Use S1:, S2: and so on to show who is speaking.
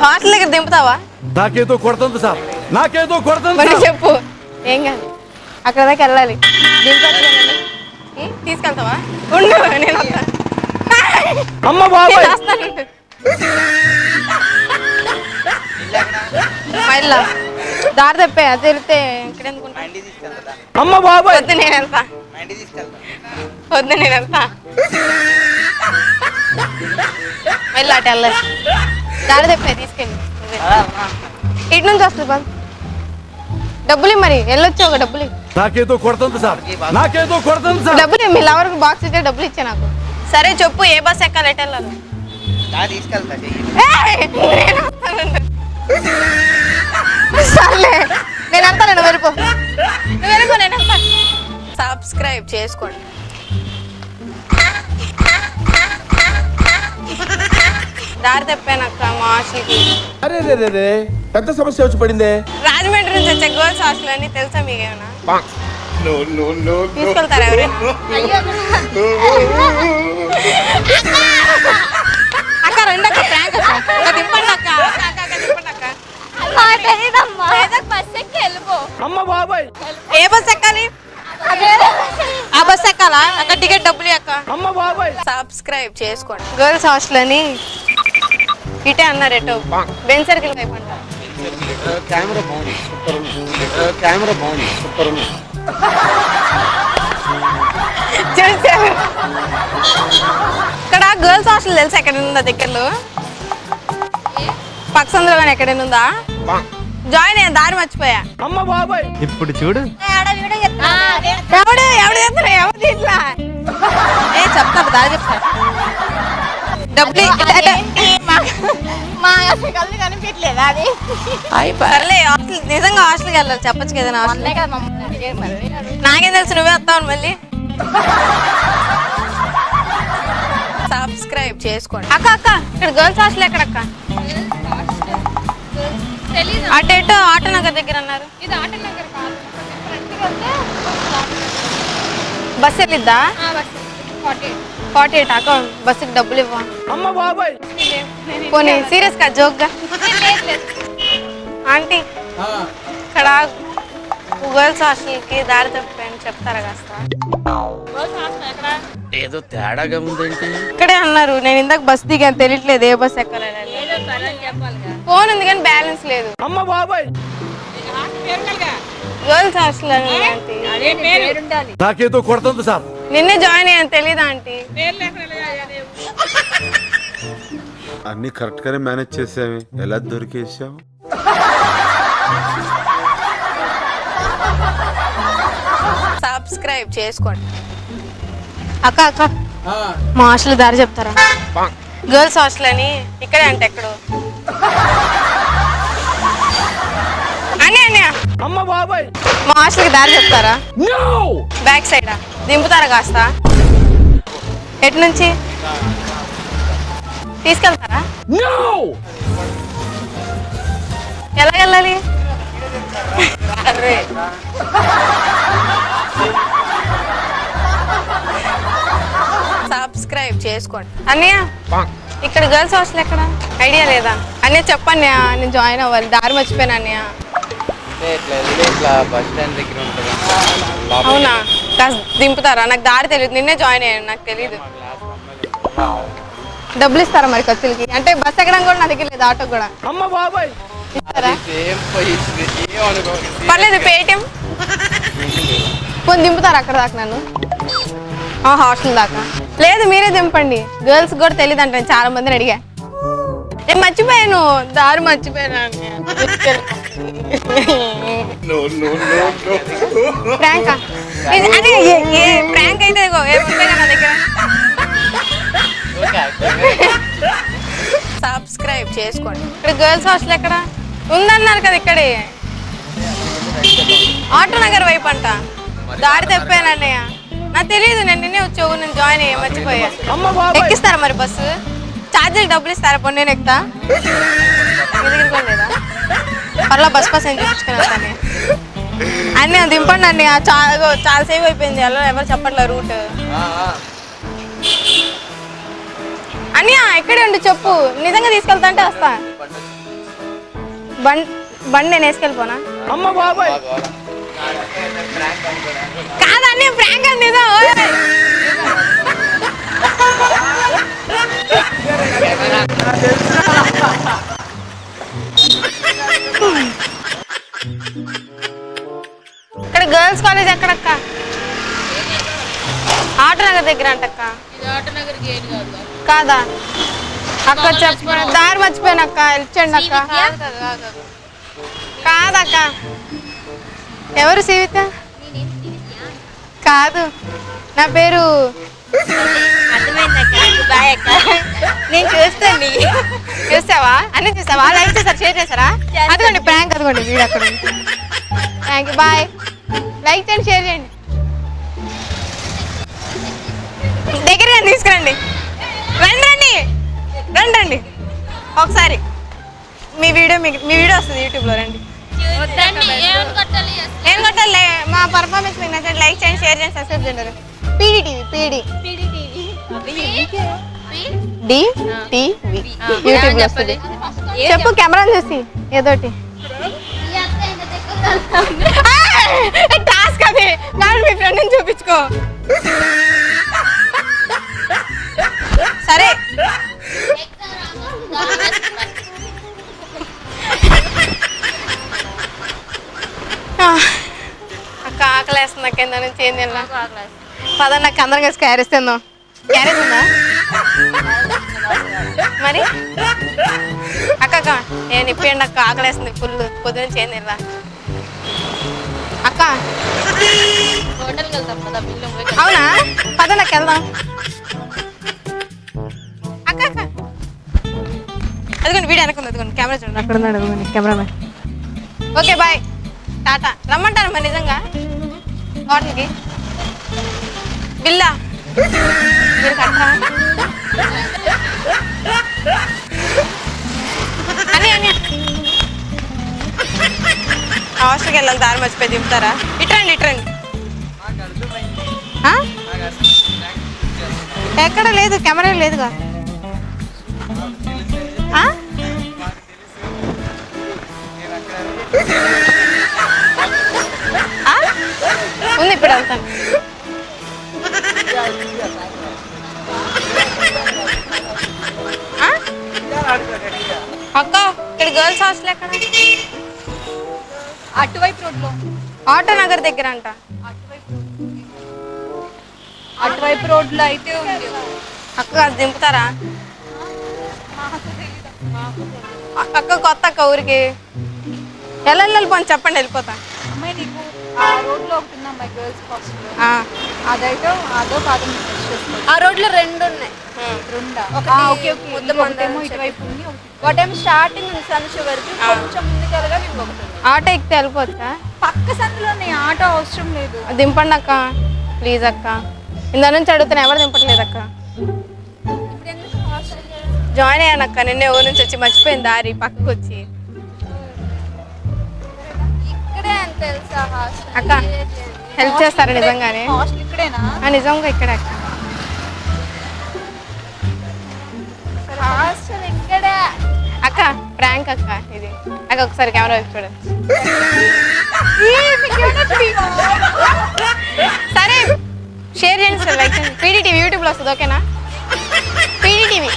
S1: Hostel దగ్గర దింపుతావా?
S2: నాకేదో కొడుతుంది సార్, నాకేదో కొడుతుంది.
S1: మరి చెప్పు, ఏం కాదు, అక్కడ దాకా వెళ్ళాలి. తీసుకెళ్తావా? ఉండు, నేను వస్తా.
S2: అమ్మ బాబాయ్,
S1: మళ్ళా దారి తప్పే అది వెళ్తే ఇక్కడ ఎందుకుంటా.
S2: అమ్మ బాబాయ్,
S1: వద్దు నేను వెళ్తా, వద్దు నేను వెళ్తా. మళ్ళీ అటు వెళ్ళాలి, దారి తప్పే తీసుకెళ్ళి. ఇటు నుంచి వస్తుంది బాబు, డబ్బులు మరి వెళ్ళొచ్చు. ఒక డబ్బులు
S2: నాకేదో కొడుతుంది సార్, నాకేదో కొడుతుంది సార్.
S1: డబ్బులు మీ లవర్కి బాక్స్ ఇచ్చే డబ్బులు ఇచ్చే నాకు. సరే చెప్పు, ఏ బస్ ఎక్కాలి, ఎటు వెళ్ళాలి? సర్లే నేను వెళ్తాను, నువ్వు వెళ్ళిపో, నువ్వు వెళ్ళిపో, నేను వెళ్తాను. సబ్స్క్రైబ్ చేసుకోండి. దారి తప్పానక్క మా హాస్టల్కి.
S3: అరే పెద్ద సమస్య వచ్చి పడిందే.
S1: రాజమండ్రి నుంచి వచ్చే గర్ల్స్ హాస్టల్ అని తెలుసా మీకేమన్నా? తీసుకెళ్తారా ఎవరైనా? అక్క రెండక్క ప్రాంక్ అక్క, దింపండి అక్క, దింపండి అక్క.
S2: అమ్మ బాబాయ్,
S1: ఏ బస్ ఎక్కాలి? ఆ బస్ ఎక్కాలా? అక్కడ టికెట్ డబ్బులు అక్క.
S2: అమ్మ బాబాయ్,
S1: సబ్స్క్రైబ్ చేసుకోండి. గర్ల్స్ హాస్టల్ అని ఇటే అన్నారు, ఎటో బెన్ సర్కిల్ వైపు అంటారు.
S3: కెమెరా బాగుంది, కెమెరా బాగుంది, సూపర్ ఉంది.
S1: చూసారు ఇక్కడ గర్ల్స్ హాస్టల్ తెలుసా ఎక్కడ ఉందా? దగ్గరలో పక్కసందులో కానీ ఎక్కడైనా ఉందా? జాయిన్ అయ్యా, దారి మర్చిపోయా.
S2: అమ్మ బాబాయ్, ఇప్పుడు చూడు
S1: ఎవడు చెప్తారా? ఎవరు ఇట్లా ఏ చెప్తారు, దారి చెప్తారు. డబ్బులు కనిపించలేదా? అది సర్లే, హాస్టల్ నిజంగా హాస్టల్కి వెళ్ళాలి, చెప్పచ్చు కదా. నాకేం తెలుసు, నువ్వే వస్తావు మళ్ళీ. సబ్స్క్రైబ్ చేసుకోండి. అక్క అక్క ఇక్కడ గర్ల్స్ హాస్టల్ ఎక్కడక్క? అటు ఎటు ఆటో నగర్ దగ్గర అన్నారు. బస్ వెళ్ళిద్దా? 48 అక్క, బస్సుకి డబ్బులు ఇవ్వ.
S2: అమ్మ బాబాయ్,
S1: పోనీ సీరియస్ గా జోక్గా. ఆంటీ ఇక్కడ గర్ల్స్ హాస్టల్కి దారి తప్పాను, చెప్తారా కాస్త?
S3: ఏదో తేడాగా ఉందేంటి?
S1: ఇక్కడే అన్నారు, నేను ఇందాక బస్ దిగాను, తెలియట్లేదు ఏ బస్ ఎక్కాలని. ఫోన్ ఉంది కానీ బ్యాలెన్స్ లేదు.
S2: అమ్మ బాబాయ్,
S1: గర్ల్స్ హాస్టల్ అని ఆంటీ.
S2: నాకేదో కొడుతుంది సార్.
S1: నిన్నే జాయిన్ అయ్యాను, తెలీదా ఆంటీ?
S4: అన్ని కరెక్ట్ గానే మేనేజ్ చేసాము, ఎలా దొరికేసావు?
S1: సబ్స్క్రైబ్ చేసుకోండి. అక్క అక్క మా హాస్టల్ దారి చెప్తారా? గర్ల్స్ హాస్టల్ అని ఇక్కడే అంటే ఎక్కడో. అన్నయ్య
S2: అమ్మ బాబాయ్,
S1: మా హాస్టల్కి దారి చెప్తారా? బ్యాక్ సైడా దింపుతారా కాస్త? ఎటు నుంచి తీసుకెళ్తారా? ఎలా వెళ్ళాలి? సబ్స్క్రైబ్ చేసుకోండి. అన్నయ్య ఇక్కడ గర్ల్స్ హాస్టల్ ఎక్కడ? ఐడియా లేదా? అన్నయ్య చెప్పండి, నేను జాయిన్ అవ్వాలి, దారి మర్చిపోయాను అన్నయ్య. అవునా, కాస్త దింపుతారా? నాకు దారి తెలియదు, నిన్నే జాయిన్ అయ్యాను, నాకు తెలీదు. డబ్బులు ఇస్తారా మరి ఖర్చులకి? అంటే బస్ ఎక్కడం కూడా నా దగ్గర లేదు, ఆటో కూడా.
S2: అమ్మ బాబాయ్,
S1: ఇస్తారా? పర్లేదు, పేటిఎం. పోనీ దింపుతారా అక్కడ దాకా నన్ను? హాస్టల్ దాకా లేదు, మీరే దింపండి. గర్ల్స్ కూడా తెలియదు అంటే చాలా మందిని అడిగా. నేను మర్చిపోయాను, దారి మర్చిపోయాను. ప్రాంక్ అదే ప్రాంక్ అయితే నా దగ్గర. సబ్స్క్రైబ్ చేసుకోండి. ఇక్కడ గర్ల్స్ హాస్టల్ ఎక్కడ ఉందన్నారు కదా? ఇక్కడే ఆటో నగర్ వైపు అంట. దారి తప్పాను అన్నయ్య, నాకు తెలియదు, నేను నిన్నే వచ్చావు, నేను జాయిన్ అయ్యా, మర్చిపోయా. ఎక్కిస్తారా మరి బస్సు? ఛార్జీలు డబ్బులు ఇస్తారా? పోనీ నేను ఎక్కుతా, లేదా? పర్లా బస్ పాస్ ఏం చూపించుకుని వస్తాను. అన్నీ దింపండి అన్నీ, చాలా సేవ్ అయిపోయింది, అలా ఎవరు చెప్పట్లే రూట్. అన్నయ్య ఇక్కడే ఉండి చెప్పు, నిజంగా తీసుకెళ్తా అంటే వస్తా. బండి నేను వేసుకెళ్ళిపోనా?
S2: అమ్మ బాబాయ్
S1: కాదండి ప్రాంక్ అని నిజం. ఓయ్. ఇక్కడ గర్ల్స్ కాలేజ్ ఎక్కడక్క? ఆటోనగర్ దగ్గర అంటక్క. కాదా అక్క? చెప్పండి, దారి మర్చిపోయాను అక్క, ఇచ్చండి అక్క. కాదక్క. ఎవరు సీవిత? కాదు, నా పేరు నేను చూస్తాను. చూసావా? అన్ని చూసావా? లైక్ చేశారు, షేర్ చేశారా? అదిగోండి ప్రాంక్, అదిగోండి వీడు అక్కడ. Thank you, bye. లైక్ చేయండి, షేర్ చేయండి. దగ్గరగా తీసుకురండి. రండి రండి రండి రండి ఒకసారి. మీ వీడియో వస్తుంది యూట్యూబ్లో. రండి. ఏం కొట్టాలి? మా పర్ఫార్మెన్స్ మీకు నచ్చండి. లైక్ చేయండి, షేర్ చేయండి, సబ్స్క్రైబ్ చేయండి. పీడీ యూట్యూబ్లో వస్తుంది. చెప్పు కెమెరా చూసి ఏదోటి. టాస్క్ అది. నాకు మీ ఫ్రెండ్ని చూపించుకో. సరే అక్క ఆకలేస్తుంది. నాకు కింద నుంచి ఏం తిన్నా. పదండి నాకు అందరం కలిసి క్యారేజ్ తిందాం. క్యారేజ్ ఉందా మరి? అక్క నేను ఇప్పండి అక్క, ఆకలేస్తుంది ఫుల్. పొద్దున నుంచి ఏం తిన్నా అక్క. అవునా? పదండి వెళ్దాం. అక్క అక్క అదిగోండి వీడియో వెనకుంది. అదిగోండి కెమెరా చూడండి, అక్కడ ఉన్నాడు. అదిగోండి కెమెరామెన్. Okay bye, Tata. రమ్మంటారు మరి నిజంగా హోటల్కి? బిల్లా మీరు కట్టరా? అని హాస్టల్కి వెళ్ళాలి, దారి మర్చిపోయి దింపుతారా? ఇట్రండి ఇట్రండి. ఎక్కడ లేదు, కెమెరా లేదుగా. ఉంది, ఇప్పుడు వెళ్తాను. అక్క ఇక్కడ గర్ల్స్ హాస్టల్ ఎక్కడ?
S5: అటువైపు రోడ్లో,
S1: ఆటోనగర్ దగ్గర అంట.
S5: అటువైపు రోడ్లో అయితే ఉంది.
S1: అక్క అది దింపుతారా? అక్క కొత్త అక్క ఊరికి. వెళ్ళిపోని చెప్పండి, వెళ్ళిపోతా.
S5: అమ్మాయి నీకు ఆ రోడ్లో ఒకటి ఉంది అమ్మాయి, గర్ల్స్ హాస్టల్. అదైతే అదో కాదు.
S1: ఆ రోడ్లో రెండు ఉన్నాయి.
S5: రెండా? ఒకటేమో ఇటువైపు ఉంది, ఒకటేమో స్టార్టింగ్ ఉంది సందు వరకు. కొంచెం ముందుకెళ్ళగా మీకు ఒకటి.
S1: ఆటో ఎక్కితే వెళ్ళిపోతా?
S5: పక్క సందులోనే, ఆటో అవసరం లేదు.
S1: దింపండి అక్క ప్లీజ్ అక్క. ఇందా నుంచి అడుగుతున్నా, ఎవరు దింపట్లేదు అక్క. జాయిన్ అయ్యాను అక్క, నిన్నే ఊరు నుంచి వచ్చి మర్చిపోయింది దారి, పక్కకు వచ్చి.
S5: ఇక్కడే అని తెలుసా హాస్టల్?
S1: అక్క హెల్ప్ చేస్తారా నిజంగానే?
S5: హాస్టల్ ఇక్కడేనా?
S1: నిజంగా ఇక్కడే అక్క.
S5: హాస్టల్ ఇక్కడే
S1: అక్క. ప్రాంక్ అక్క ఇది. అక్క ఒకసారి కెమెరా వైపు చూడండి. సరే షేర్ చేయండి సార్, లైక్ చేయండి. పీడీ టీవీ యూట్యూబ్లో వస్తుంది, ఓకేనా? PD TV